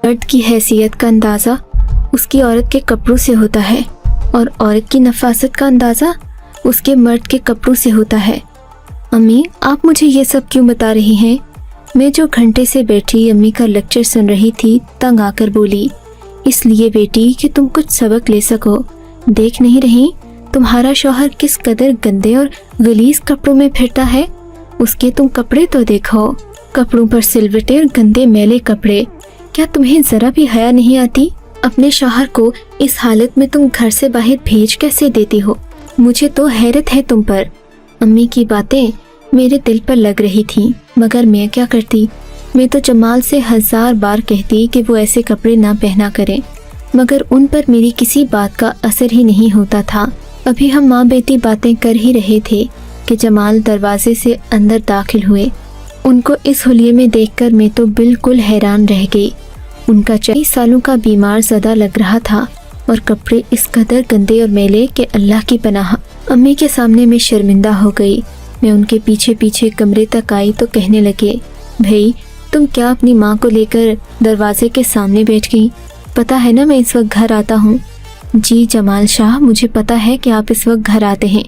مرد کی حیثیت کا اندازہ اس کی عورت کے کپڑوں سے ہوتا ہے اور عورت کی نفاست کا اندازہ اس کے مرد کے کپڑوں سے ہوتا ہے۔ امی، آپ مجھے یہ سب کیوں بتا رہی ہیں؟ میں جو گھنٹے سے بیٹھی امی کا لیکچر سن رہی تھی تنگ آ کر بولی۔ اس لیے بیٹی کہ تم کچھ سبق لے سکو۔ دیکھ نہیں رہی تمہارا شوہر کس قدر گندے اور غلیظ کپڑوں میں پھرتا ہے؟ اس کے تم کپڑے تو دیکھو، کپڑوں پر سلوٹے اور گندے میلے کپڑے۔ کیا تمہیں ذرا بھی حیا نہیں آتی؟ اپنے شوہر کو اس حالت میں تم گھر سے باہر بھیج کیسے دیتی ہو؟ مجھے تو حیرت ہے تم پر۔ امی کی باتیں میرے دل پر لگ رہی تھیں، مگر میں کیا کرتی؟ میں تو جمال سے 1000 بار کہتی کہ وہ ایسے کپڑے نہ پہنا کریں، مگر ان پر میری کسی بات کا اثر ہی نہیں ہوتا تھا۔ ابھی ہم ماں بیٹی باتیں کر ہی رہے تھے کہ جمال دروازے سے اندر داخل ہوئے۔ ان کو اس حلیے میں دیکھ کر میں تو بالکل حیران رہ گئی۔ ان کا 40 سالوں کا بیمار زدہ لگ رہا تھا اور کپڑے اس قدر گندے اور میلے کہ اللہ کی پناہ۔ امی کے سامنے میں شرمندہ ہو گئی۔ میں ان کے پیچھے پیچھے کمرے تک آئی تو کہنے لگے، بھائی تم کیا اپنی ماں کو لے کر دروازے کے سامنے بیٹھ گئی؟ پتہ ہے نا میں اس وقت گھر آتا ہوں۔ جی جمال شاہ، مجھے پتہ ہے کہ آپ اس وقت گھر آتے ہیں،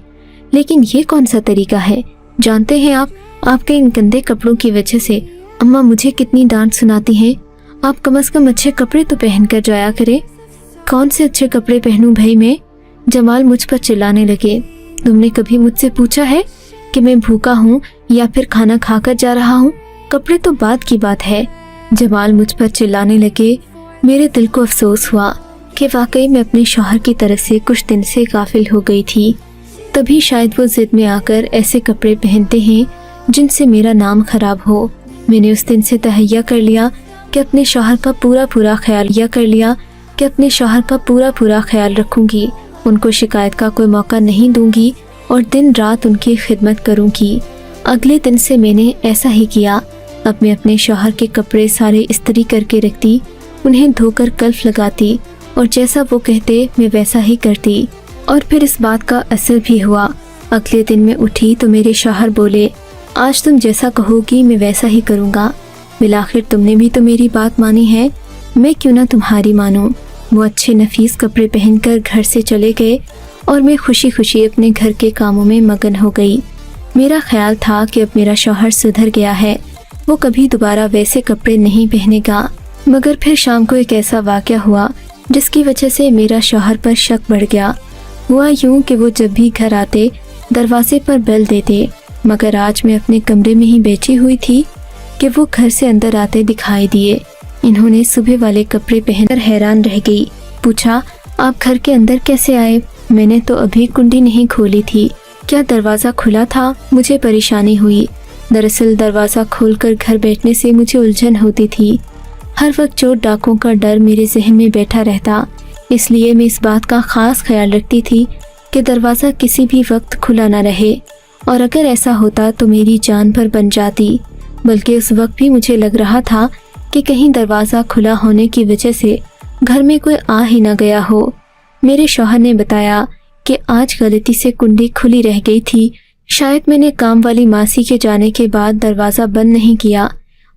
لیکن یہ کون سا طریقہ ہے؟ جانتے ہیں آپ کے ان گندے کپڑوں کی وجہ سے اماں مجھے کتنی ڈانٹ سناتی ہیں۔ آپ کم از کم اچھے کپڑے تو پہن کر جایا کریں۔ کون سے اچھے کپڑے پہنوں بھائی میں؟ جمال مجھ پر چلانے لگے۔ تم نے کبھی مجھ سے پوچھا ہے کہ میں بھوکا ہوں یا پھر کھانا کھا کر جا رہا ہوں؟ کپڑے تو بعد کی بات ہے۔ جمال مجھ پر چلانے لگے۔ میرے دل کو افسوس ہوا کہ واقعی میں اپنے شوہر کی طرف سے کچھ دن سے غافل ہو گئی تھی، تبھی شاید وہ ضد میں آ کر ایسے کپڑے پہنتے ہیں جن سے میرا نام خراب ہو۔ میں نے اس دن سے تہیہ کر لیا کہ اپنے شوہر کا پورا خیال رکھوں گی، ان کو شکایت کا کوئی موقع نہیں دوں گی اور دن رات ان کی خدمت کروں گی۔ اگلے دن سے میں نے ایسا ہی کیا۔ اب میں اپنے شوہر کے کپڑے سارے استری کر کے رکھتی، انہیں دھو کر کلف لگاتی اور جیسا وہ کہتے میں ویسا ہی کرتی، اور پھر اس بات کا اثر بھی ہوا۔ اگلے دن میں اٹھی تو میرے شوہر بولے، آج تم جیسا کہو گی میں ویسا ہی کروں گا۔ بالآخر تم نے بھی تو میری بات مانی ہے، میں کیوں نہ تمہاری مانوں۔ وہ اچھے نفیس کپڑے پہن کر گھر سے چلے گئے اور میں خوشی خوشی اپنے گھر کے کاموں میں مگن ہو گئی۔ میرا خیال تھا کہ اب میرا شوہر سدھر گیا ہے، وہ کبھی دوبارہ ویسے کپڑے نہیں پہنے گا، مگر پھر شام کو ایک ایسا واقعہ ہوا جس کی وجہ سے میرا شوہر پر شک بڑھ گیا۔ ہوا یوں کہ وہ جب بھی گھر آتے دروازے پر بیل دیتے، مگر آج میں اپنے کمرے میں ہی بیٹھی ہوئی تھی کہ وہ گھر سے اندر آتے دکھائی دیے۔ انہوں نے صبح والے کپڑے پہن کر حیران رہ گئی۔ پوچھا، آپ گھر کے اندر کیسے آئے؟ میں نے تو ابھی کنڈی نہیں کھولی تھی، کیا دروازہ کھلا تھا؟ مجھے پریشانی ہوئی۔ دراصل دروازہ کھول کر گھر بیٹھنے سے مجھے الجھن ہوتی تھی، ہر وقت چور ڈاکوں کا ڈر میرے ذہن میں بیٹھا رہتا، اس لیے میں اس بات کا خاص خیال رکھتی تھی کہ دروازہ کسی بھی وقت کھلا نہ رہے، اور اگر ایسا ہوتا تو میری جان پر بن جاتی۔ بلکہ اس وقت بھی مجھے لگ رہا تھا کہ کہیں دروازہ کھلا ہونے کی وجہ سے گھر میں کوئی آ ہی نہ گیا ہو۔ میرے شوہر نے بتایا کہ آج غلطی سے کنڈی کھلی رہ گئی تھی، شاید میں نے کام والی ماسی کے جانے کے بعد دروازہ بند نہیں کیا،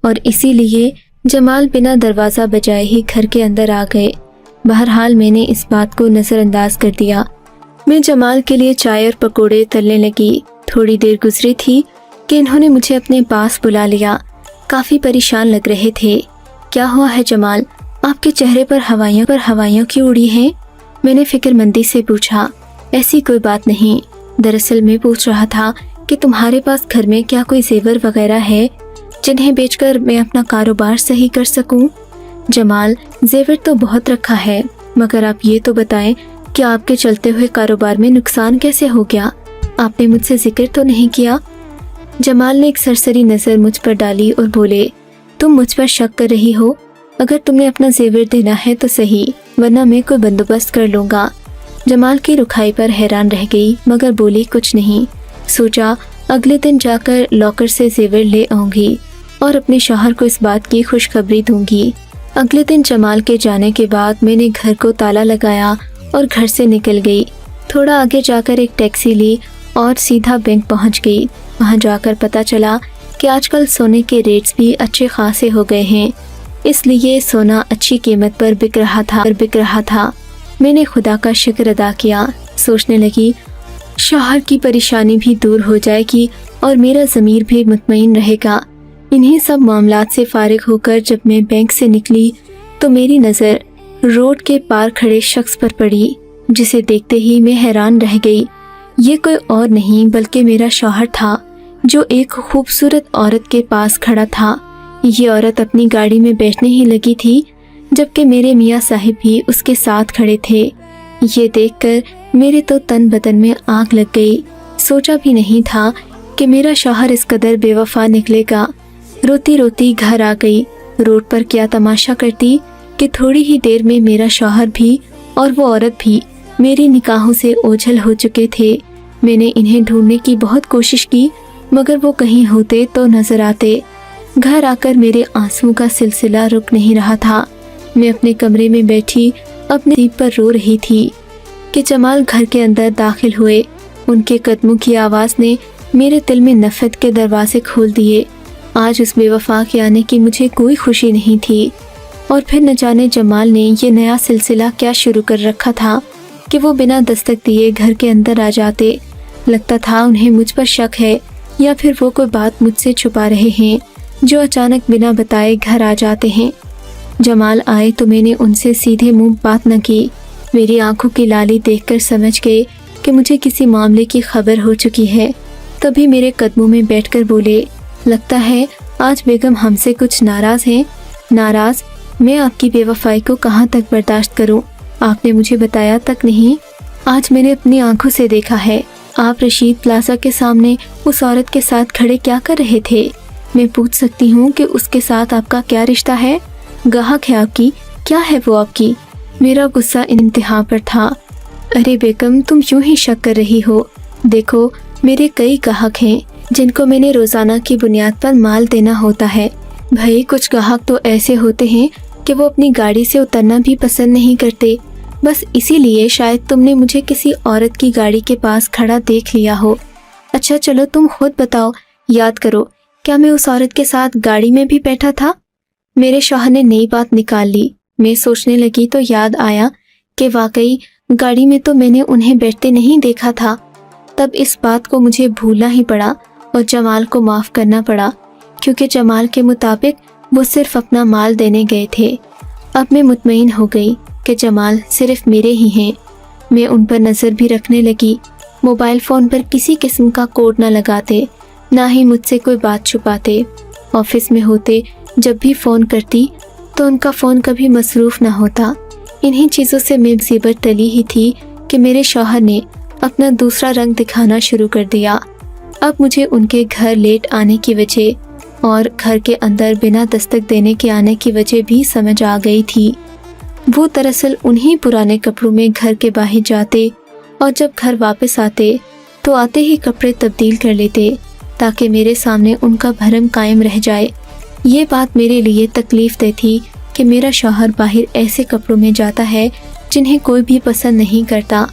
اور اسی لیے جمال بنا دروازہ بجائے ہی گھر کے اندر آ گئے۔ بہرحال میں نے اس بات کو نظر انداز کر دیا۔ میں جمال کے لیے چائے اور پکوڑے تلنے لگی۔ تھوڑی دیر گزری تھی کہ انہوں نے مجھے اپنے پاس بلا لیا۔ کافی پریشان لگ رہے تھے۔ کیا ہوا ہے جمال؟ آپ کے چہرے پر ہوائیاں کیوں اڑی ہیں؟ میں نے فکر مندی سے پوچھا۔ ایسی کوئی بات نہیں، دراصل میں پوچھ رہا تھا کہ تمہارے پاس گھر میں کیا کوئی زیور وغیرہ ہے جنہیں بیچ کر میں اپنا کاروبار صحیح کر سکوں؟ جمال، زیور تو بہت رکھا ہے، مگر آپ یہ تو بتائیں کہ آپ کے چلتے ہوئے کاروبار میں نقصان کیسے ہو گیا؟ آپ نے مجھ سے ذکر تو نہیں کیا؟ جمال نے ایک سرسری نظر مجھ پر ڈالی اور بولے، تم مجھ پر شک کر رہی ہو؟ اگر تم نے اپنا زیور دینا ہے تو صحیح، ورنہ میں کوئی بندوبست کر لوں گا۔ جمال کی رکھائی پر حیران رہ گئی، مگر بولی کچھ نہیں۔ سوچا اگلے دن جا کر لاکر سے زیور لے آؤں گی اور اپنے شوہر کو اس بات کی خوشخبری دوں گی۔ اگلے دن جمال کے جانے کے بعد میں نے گھر کو تالا لگایا اور گھر سے نکل گئی۔ تھوڑا آگے جا کر ایک ٹیکسی لی اور سیدھا بینک پہنچ گئی۔ وہاں جا کر پتہ چلا کہ آج کل سونے کے ریٹس بھی اچھے خاصے ہو گئے ہیں۔ इसलिए सोना अच्छी कीमत पर बिक रहा था। मैंने खुदा का शुक्र अदा किया। सोचने लगी शौहर की परेशानी भी दूर हो जाएगी और मेरा ज़मीर भी मुतमईन रहेगा। इन्हीं सब मामलात से फारिग होकर जब मैं बैंक से निकली तो मेरी नज़र रोड के पार खड़े शख्स पर पड़ी, जिसे देखते ही मैं हैरान रह गई। ये कोई और नहीं बल्कि मेरा शौहर था, जो एक खूबसूरत औरत के पास खड़ा था। ये औरत अपनी गाड़ी में बैठने ही लगी थी, जबकि मेरे मियाँ साहिब भी उसके साथ खड़े थे। ये देखकर मेरे तो तन बदन में आग लग गई। सोचा भी नहीं था कि मेरा शौहर इस कदर बेवफा निकलेगा। रोती रोती घर आ गई। रोड पर क्या तमाशा करती कि थोड़ी ही देर में मेरा शौहर भी और वो औरत भी मेरी निगाहों से ओझल हो चुके थे। मैंने इन्हें ढूंढने की बहुत कोशिश की, मगर वो कहीं होते तो नजर आते। घर आकर मेरे आंसुओं का सिलसिला रुक नहीं रहा था। मैं अपने कमरे में बैठी अपने नसीब पर रो रही थी कि जमाल घर के अंदर दाखिल हुए। उनके कदमों की आवाज़ ने मेरे दिल में नफ़रत के दरवाजे खोल दिए। आज उस बेवफा के आने की मुझे कोई खुशी नहीं थी। और फिर न जाने जमाल ने ये नया सिलसिला क्या शुरू कर रखा था कि वो बिना दस्तक दिए घर के अंदर आ जाते। लगता था उन्हें मुझ पर शक है, या फिर वो कोई बात मुझसे छुपा रहे हैं, जो अचानक बिना बताए घर आ जाते हैं। जमाल आए तो मैंने उनसे सीधे मुंह बात न की। मेरी आंखों की लाली देखकर समझ गए कि मुझे किसी मामले की खबर हो चुकी है। तभी मेरे कदमों में बैठकर बोले, लगता है आज बेगम हमसे कुछ नाराज़ हैं। नाराज़? मैं आपकी बेवफाई को कहाँ तक बर्दाश्त करूँ? आपने मुझे बताया तक नहीं। आज मैंने अपनी आंखों से देखा है। आप रशीद प्लाजा के सामने उस औरत के साथ खड़े क्या कर रहे थे? मैं पूछ सकती हूँ कि उसके साथ आपका क्या रिश्ता है? गाहक है आपकी? क्या है वो आपकी? मेरा गुस्सा इंतहा पर था। अरे बेगम, तुम यूं ही शक कर रही हो। देखो, मेरे कई गाहक हैं जिनको मैंने रोज़ाना की बुनियाद पर माल देना होता है। भाई, कुछ गाहक तो ऐसे होते हैं कि वो अपनी गाड़ी से उतरना भी पसंद नहीं करते। बस इसीलिए शायद तुमने मुझे किसी औरत की गाड़ी के पास खड़ा देख लिया हो। अच्छा चलो, तुम खुद बताओ, याद करो, क्या मैं उस औरत के साथ गाड़ी में भी बैठा था? मेरे शौहर ने नई बात निकाल ली। मैं सोचने लगी तो याद आया कि वाकई गाड़ी में तो मैंने उन्हें बैठते नहीं देखा था। तब इस बात को मुझे भूलना ही पड़ा और जमाल को माफ़ करना पड़ा, क्योंकि जमाल के मुताबिक वो सिर्फ अपना माल देने गए थे। अब मैं मुतमईन हो गई कि जमाल सिर्फ मेरे ही हैं। मैं उन पर नज़र भी रखने लगी। मोबाइल फ़ोन पर किसी किस्म का कोड न लगाते, ना ही मुझसे कोई बात छुपाते। ऑफिस में होते जब भी फ़ोन करती तो उनका फ़ोन कभी मसरूफ़ ना होता। इन्हीं चीज़ों से मैं मुसीबत टली ही थी कि मेरे शौहर ने अपना दूसरा रंग दिखाना शुरू कर दिया। अब मुझे उनके घर लेट आने की वजह और घर के अंदर बिना दस्तक देने के आने की वजह भी समझ आ गई थी। वो दरअसल उन्हीं पुराने कपड़ों में घर के बाहर जाते और जब घर वापस आते तो आते ही कपड़े तब्दील कर लेते ताकि मेरे सामने उनका भरम कायम रह जाए। ये बात मेरे लिए तकलीफ दे थी कि मेरा शौहर बाहर ऐसे कपड़ों में जाता है जिन्हें कोई भी पसंद नहीं करता।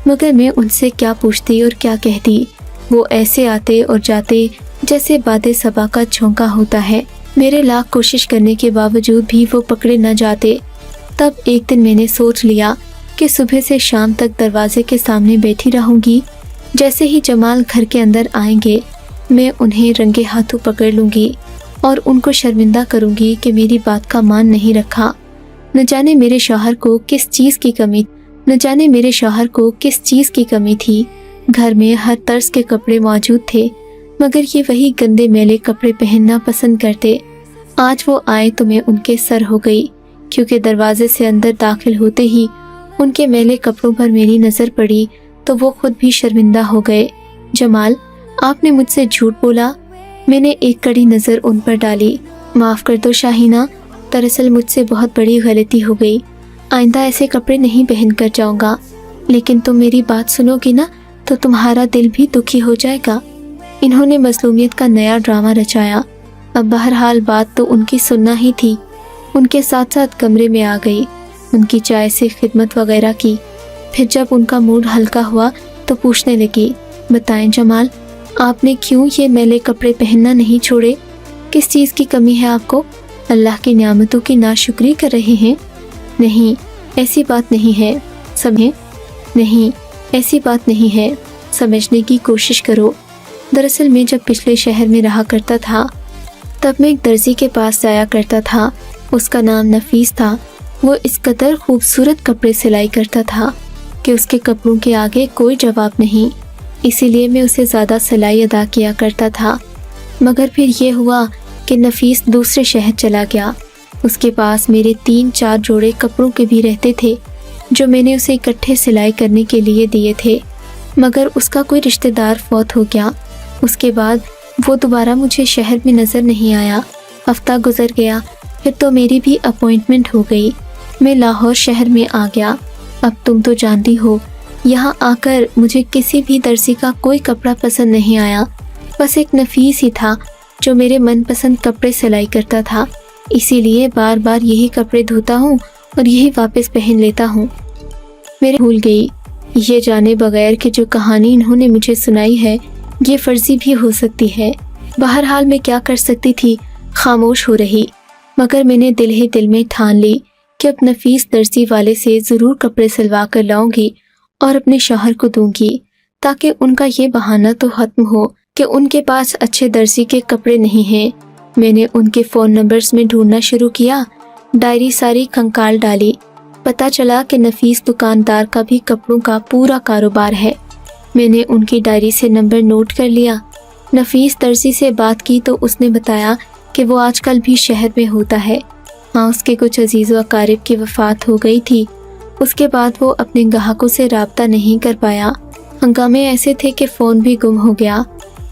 मगर मैं उनसे क्या पूछती और क्या कहती? वो ऐसे आते और जाते जैसे बादे सबा का झोंका होता है। मेरे लाख कोशिश करने के बावजूद भी वो पकड़े न जाते। तब एक दिन मैंने सोच लिया कि सुबह से शाम तक दरवाजे के सामने बैठी रहूंगी। जैसे ही जमाल घर के अंदर आएंगे, मैं उन्हें रंगे हाथों पकड़ लूंगी और उनको शर्मिंदा करूंगी कि मेरी बात का मान नहीं रखा। न जाने मेरे शौहर को किस चीज़ की कमी थी। घर में हर तर्ज के कपड़े मौजूद थे, मगर ये वही गंदे मैले कपड़े पहनना पसंद करते। आज वो आए तो मैं उनके सर हो गई, क्योंकि दरवाजे से अंदर दाखिल होते ही उनके मैले कपड़ों पर मेरी नज़र पड़ी तो वो खुद भी शर्मिंदा हो गए। जमाल, आपने मुझसे झूठ बोला। मैंने एक कड़ी नज़र उन पर डाली। माफ़ कर दो शाहीना, दरअसल मुझसे बहुत बड़ी गलती हो गई। आइंदा ऐसे कपड़े नहीं पहन कर जाऊँगा। लेकिन तुम मेरी बात सुनोगी ना तो तुम्हारा दिल भी दुखी हो जाएगा। इन्होंने मजलूमियत का नया ड्रामा रचाया। अब बहरहाल बात तो उनकी सुनना ही थी। उनके साथ साथ कमरे में आ गई, उनकी चाय से खिदमत वगैरह की। फिर जब उनका मूड हल्का हुआ तो पूछने लगी, बताएं जमाल, आपने क्यों ये मैले कपड़े पहनना नहीं छोड़े? किस चीज़ की कमी है आपको? अल्लाह की नियामतों की नाशुक्री कर रहे हैं। नहीं, ऐसी बात नहीं है। नहीं, ऐसी बात नहीं है, समझने की कोशिश करो। दरअसल मैं जब पिछले शहर में रहा करता था तब मैं एक दर्जी के पास जाया करता था। उसका नाम नफीस था। वो इस कदर खूबसूरत कपड़े सिलाई करता था कि उसके कपड़ों के आगे कोई जवाब नहीं। इसीलिए मैं उसे ज़्यादा सिलाई अदा किया करता था। मगर फिर ये हुआ कि नफीस दूसरे शहर चला गया। उसके पास मेरे 3-4 जोड़े कपड़ों के भी रहते थे जो मैंने उसे इकट्ठे सिलाई करने के लिए दिए थे, मगर उसका कोई रिश्तेदार फौत हो गया। उसके बाद वो दोबारा मुझे शहर में नज़र नहीं आया। हफ्ता गुजर गया, फिर तो मेरी भी अपॉइंटमेंट हो गई। मैं लाहौर शहर में आ गया। अब तुम तो जानती हो, यहाँ आकर मुझे किसी भी दर्जी का कोई कपड़ा पसंद नहीं आया। बस एक नफीस ही था जो मेरे मनपसंद कपड़े सिलाई करता था। इसीलिए बार बार यही कपड़े धोता हूँ और यही वापस पहन लेता हूँ। मेरे भूल गई, ये जाने बगैर कि जो कहानी इन्होंने मुझे सुनाई है ये फर्जी भी हो सकती है। बहरहाल मैं क्या कर सकती थी, खामोश हो रही। मगर मैंने दिल ही दिल में ठान ली कि अब नफीस दर्जी वाले से ज़रूर कपड़े सिलवा कर लाऊंगी और अपने शौहर को दूंगी, ताकि उनका ये बहाना तो ख़त्म हो कि उनके पास अच्छे दर्जी के कपड़े नहीं हैं। मैंने उनके फ़ोन नंबर्स में ढूंढना शुरू किया। डायरी सारी खंगाल डाली। पता चला कि नफीस दुकानदार का भी कपड़ों का पूरा कारोबार है। मैंने उनकी डायरी से नंबर नोट कर लिया। नफीस दर्जी से बात की तो उसने बताया कि वो आजकल भी शहर में होता है। हाँ, उसके कुछ अजीज़ व अकारिब की वफ़ात हो गई थी। उसके बाद वो अपने ग्राहकों से राब्ता नहीं कर पाया। हंगामे ऐसे थे कि फ़ोन भी गुम हो गया।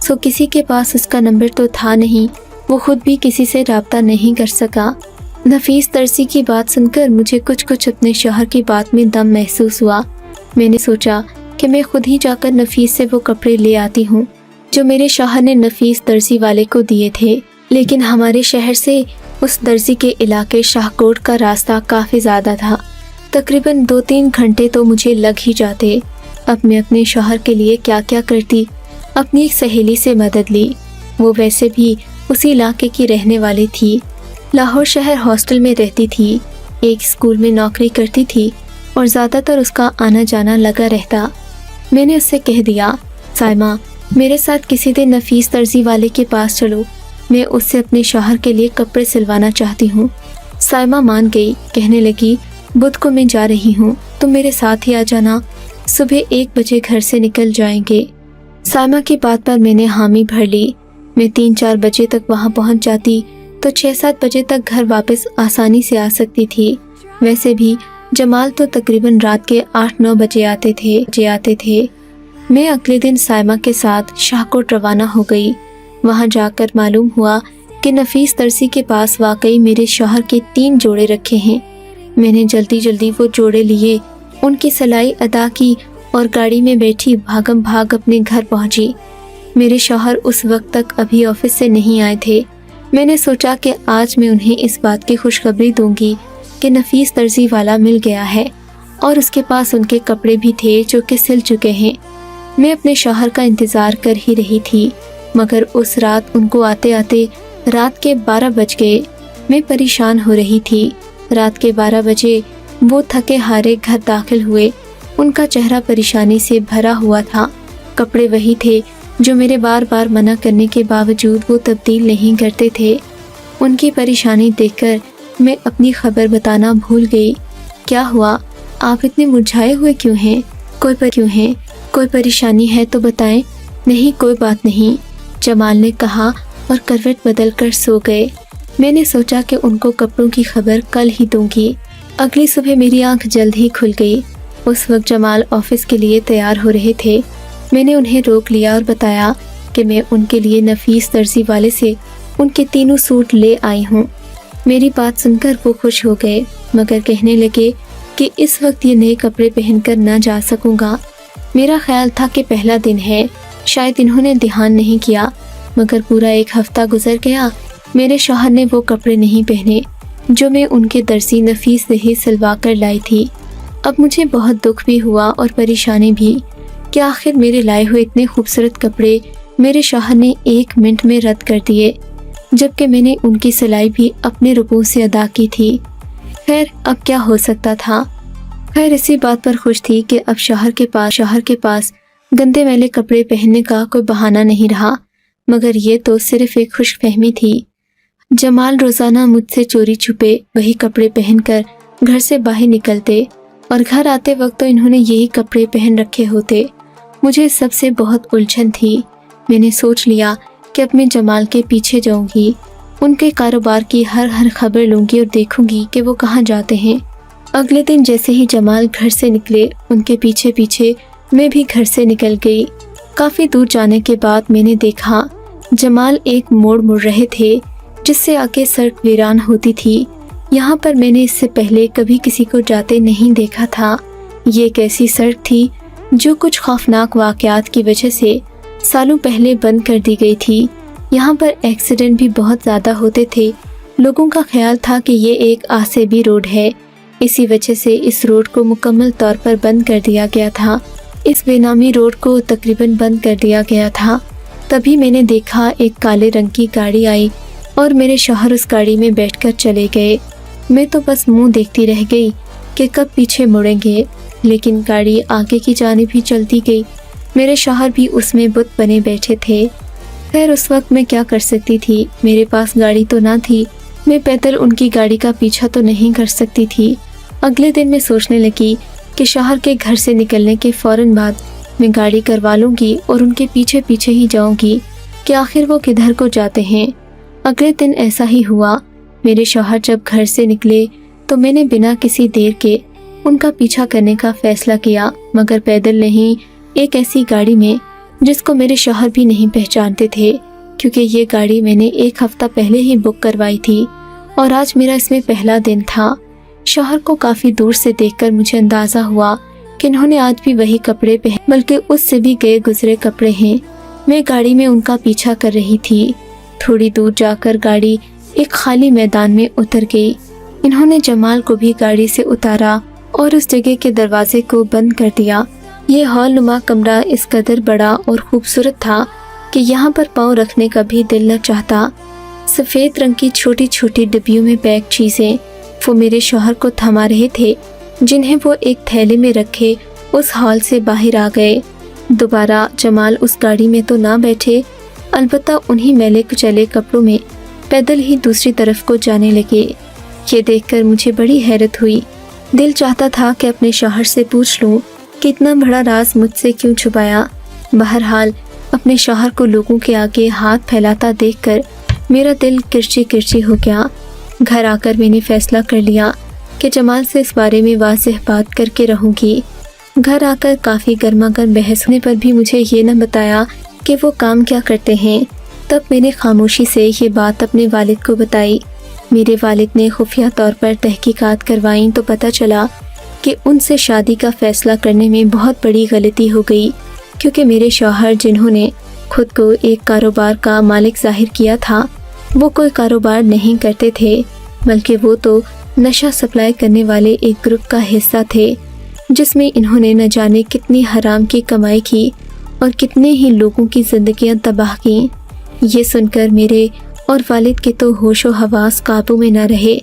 सो किसी के पास उसका नंबर तो था नहीं। वो खुद भी किसी से राब्ता नहीं कर सका। नफीस दर्जी की बात सुनकर मुझे कुछ अपने शौहर की बात में दम महसूस हुआ। मैंने सोचा कि मैं खुद ही जाकर नफीस से वो कपड़े ले आती हूँ जो मेरे शौहर ने नफीस दर्जी वाले को दिए थे। लेकिन हमारे शहर से उस दर्जी के इलाके शाहकोट का रास्ता काफ़ी ज़्यादा था। तकरीबन 2-3 घंटे तो मुझे लग ही जाते। अब मैं अपने शौहर के लिए क्या क्या करती। अपनी एक सहेली से मदद ली। वो वैसे भी उसी इलाके की रहने वाली थी। लाहौर शहर हॉस्टल में रहती थी, एक स्कूल में नौकरी करती थी और ज़्यादातर उसका आना जाना लगा रहता। मैंने उससे कह दिया, साइमा, मेरे साथ किसी दिन नफीस दर्जी वाले के पास चलो, मैं उससे अपने शौहर के लिए कपड़े सिलवाना चाहती हूँ। साइमा मान गई। कहने लगी, बुध को मैं जा रही हूँ, तुम मेरे साथ ही आ जाना। सुबह 1 बजे घर से निकल जाएंगे। साइमा की बात पर मैंने हामी भर ली। मैं 3-4 बजे तक वहाँ पहुँच जाती तो 6-7 बजे तक घर वापस आसानी से आ सकती थी। वैसे भी जमाल तो तकरीबन रात के 8-9 बजे आते थे। मैं अगले दिन साइमा के साथ शाहकोट रवाना हो गई। वहाँ जाकर मालूम हुआ कि नफीस दर्जी के पास वाकई मेरे शौहर के 3 जोड़े रखे हैं। मैंने जल्दी वो जोड़े लिए, उनकी सिलाई अदा की और गाड़ी में बैठी भागम भाग अपने घर पहुँची। मेरे शौहर उस वक्त तक अभी ऑफिस से नहीं आए थे। मैंने सोचा कि आज मैं उन्हें इस बात की खुशखबरी दूंगी कि नफीस दर्जी वाला मिल गया है और उसके पास उनके कपड़े भी थे जो कि सिल चुके हैं। मैं अपने शौहर का इंतज़ार कर ही रही थी, मगर उस रात उनको आते आते रात के 12 बज गए। मैं परेशान हो रही थी। रात के 12 बजे वो थके हारे घर दाखिल हुए। उनका चेहरा परेशानी से भरा हुआ था। कपड़े वही थे जो मेरे बार बार मना करने के बावजूद वो तब्दील नहीं करते थे। उनकी परेशानी देखकर मैं अपनी खबर बताना भूल गई। क्या हुआ, आप इतने मुरझाए हुए क्यों हैं? कोई परेशानी है तो बताएं। नहीं, कोई बात नहीं, जमाल ने कहा और करवट बदल कर सो गए। मैंने सोचा कि उनको कपड़ों की खबर कल ही दूंगी। अगली सुबह मेरी आंख जल्द ही खुल गई। उस वक्त जमाल ऑफिस के लिए तैयार हो रहे थे। मैंने उन्हें रोक लिया और बताया कि मैं उनके लिए नफीस दर्जी वाले से उनके 3 सूट ले आई हूँ। मेरी बात सुनकर वो खुश हो गए, मगर कहने लगे कि इस वक्त ये नए कपड़े पहनकर ना जा सकूँगा। मेरा ख्याल था कि पहला दिन है, शायद इन्होंने ध्यान नहीं किया, मगर पूरा 1 हफ्ता गुजर गया। मेरे शौहर ने वो कपड़े नहीं पहने जो मैं उनके दर्जी नफीस से ही सिलवा कर लाई थी। अब मुझे बहुत दुख भी हुआ और परेशानी भी कि आखिर मेरे लाए हुए इतने खूबसूरत कपड़े मेरे शौहर ने 1 मिनट में रद्द कर दिए। जबकि मैंने उनकी सिलाई भी अपने रुपयों से अदा की थी। खैर अब क्या हो सकता था। खैर इसी बात पर खुश थी कि अब शौहर के पास गंदे मैले कपड़े पहनने का कोई बहाना नहीं रहा। मगर ये तो सिर्फ एक खुशफहमी थी। जमाल रोजाना मुझसे चोरी छुपे वही कपड़े पहनकर घर से बाहर निकलते और घर आते वक्त तो इन्होंने यही कपड़े पहन रखे होते। मुझे इस सबसे बहुत उलझन थी। मैंने सोच लिया कि अब मैं जमाल के पीछे जाऊंगी, उनके कारोबार की हर खबर लूंगी और देखूंगी कि वो कहाँ जाते हैं। अगले दिन जैसे ही जमाल घर से निकले, उनके पीछे पीछे मैं भी घर से निकल गई। काफी दूर जाने के बाद मैंने देखा जमाल एक मोड़ मुड़ रहे थे जिससे आगे सड़क वीरान होती थी। यहाँ पर मैंने इससे पहले कभी किसी को जाते नहीं देखा था। ये एक ऐसी सड़क थी जो कुछ खौफनाक वाकयात की वजह से सालों पहले बंद कर दी गई थी। यहाँ पर एक्सीडेंट भी बहुत ज़्यादा होते थे। लोगों का ख्याल था कि ये एक आसेबी रोड है, इसी वजह से इस रोड को मुकम्मल तौर पर बंद कर दिया गया था। इस बेनामी रोड को तकरीबन बंद कर दिया गया था। तभी मैंने देखा एक काले रंग की गाड़ी आई और मेरे शौहर उस गाड़ी में बैठकर चले गए। मैं तो बस मुंह देखती रह गई कि कब पीछे मुड़ेंगे, लेकिन गाड़ी आगे की जानिब ही चलती गई। मेरे शौहर भी उसमें बुत बने बैठे थे। खैर उस वक्त मैं क्या कर सकती थी, मेरे पास गाड़ी तो ना थी। मैं पैदल उनकी गाड़ी का पीछा तो नहीं कर सकती थी। अगले दिन मैं सोचने लगी कि शौहर के घर से निकलने के फौरन बाद मैं गाड़ी करवा लूँगी और उनके पीछे पीछे ही जाऊँगी कि आखिर वो किधर को जाते हैं। अगले दिन ऐसा ही हुआ। मेरे शौहर जब घर से निकले तो मैंने बिना किसी देर के उनका पीछा करने का फैसला किया, मगर पैदल नहीं, एक ऐसी गाड़ी में जिसको मेरे शौहर भी नहीं पहचानते थे, क्योंकि ये गाड़ी मैंने एक हफ्ता पहले ही बुक करवाई थी और आज मेरा इसमें पहला दिन था। शौहर को काफ़ी दूर से देखकर मुझे अंदाज़ा हुआ कि इन्होंने आज भी वही कपड़े पहने, बल्कि उससे भी गए गुजरे कपड़े हैं। मैं गाड़ी में उनका पीछा कर रही थी। थोड़ी दूर जाकर गाड़ी एक खाली मैदान में उतर गई। इन्होंने जमाल को भी गाड़ी से उतारा और उस जगह के दरवाजे को बंद कर दिया। ये हॉल नुमा कमरा इस कदर बड़ा और खूबसूरत था कि यहाँ पर पाँव रखने का भी दिल न चाहता। सफ़ेद रंग की छोटी छोटी डिब्बियों में पैक चीज़ें वो मेरे शौहर को थमा रहे थे, जिन्हें वो एक थैले में रखे उस हॉल से बाहर आ गए। दोबारा जमाल उस गाड़ी में तो ना बैठे, अलबत्ता उन्हीं मैले कुचले कपड़ों में पैदल ही दूसरी तरफ को जाने लगे। ये देखकर मुझे बड़ी हैरत हुई। दिल चाहता था कि अपने शौहर से पूछ लूं कि इतना बड़ा राज मुझसे क्यों छुपाया। बहरहाल अपने शौहर को लोगों के आगे हाथ फैलाता देखकर मेरा दिल किरची किरची हो गया। घर आकर मैंने फैसला कर लिया कि जमाल से इस बारे में वाज़ेह बात करके रहूँगी। घर आकर काफ़ी गर्मागर्म बहस होने पर भी मुझे ये न बताया कि वो काम क्या करते हैं। तब मैंने खामोशी से ये बात अपने वालिद को बताई। मेरे वालिद ने खुफिया तौर पर तहकीकात करवाई तो पता चला कि उनसे शादी का फ़ैसला करने में बहुत बड़ी गलती हो गई, क्योंकि मेरे शौहर जिन्होंने खुद को एक कारोबार का मालिक जाहिर किया था, वो कोई कारोबार नहीं करते थे, बल्कि वो तो नशा सप्लाई करने वाले एक ग्रुप का हिस्सा थे, जिसमें इन्होंने न जाने कितनी हराम की कमाई की और कितने ही लोगों की ज़िंदगियां तबाह की। ये सुनकर मेरे और वालिद के तो होशो हवास काबू में न रहे।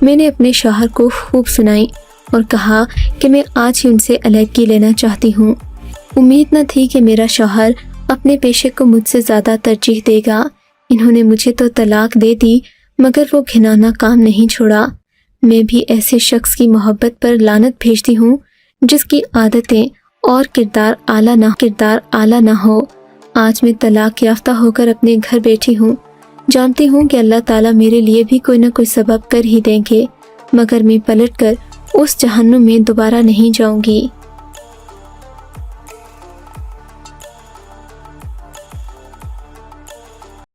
मैंने अपने शौहर को खूब सुनाई और कहा कि मैं आज ही उनसे अलहदगी लेना चाहती हूँ। उम्मीद न थी कि मेरा शौहर अपने पेशे को मुझसे ज़्यादा तरजीह देगा। इन्होंने मुझे तो तलाक दे दी, मगर वो घिनौना काम नहीं छोड़ा। मैं भी ऐसे शख्स की मोहब्बत पर लानत भेजती हूँ जिसकी आदतें और किरदार आला ना हो। आज मैं तलाक याफ्ता होकर अपने घर बैठी हूँ। जानती हूँ कि अल्लाह ताला मेरे लिए भी कोई न कोई सबब कर ही देंगे, मगर मैं पलटकर उस जहन्नुम में दोबारा नहीं जाऊँगी।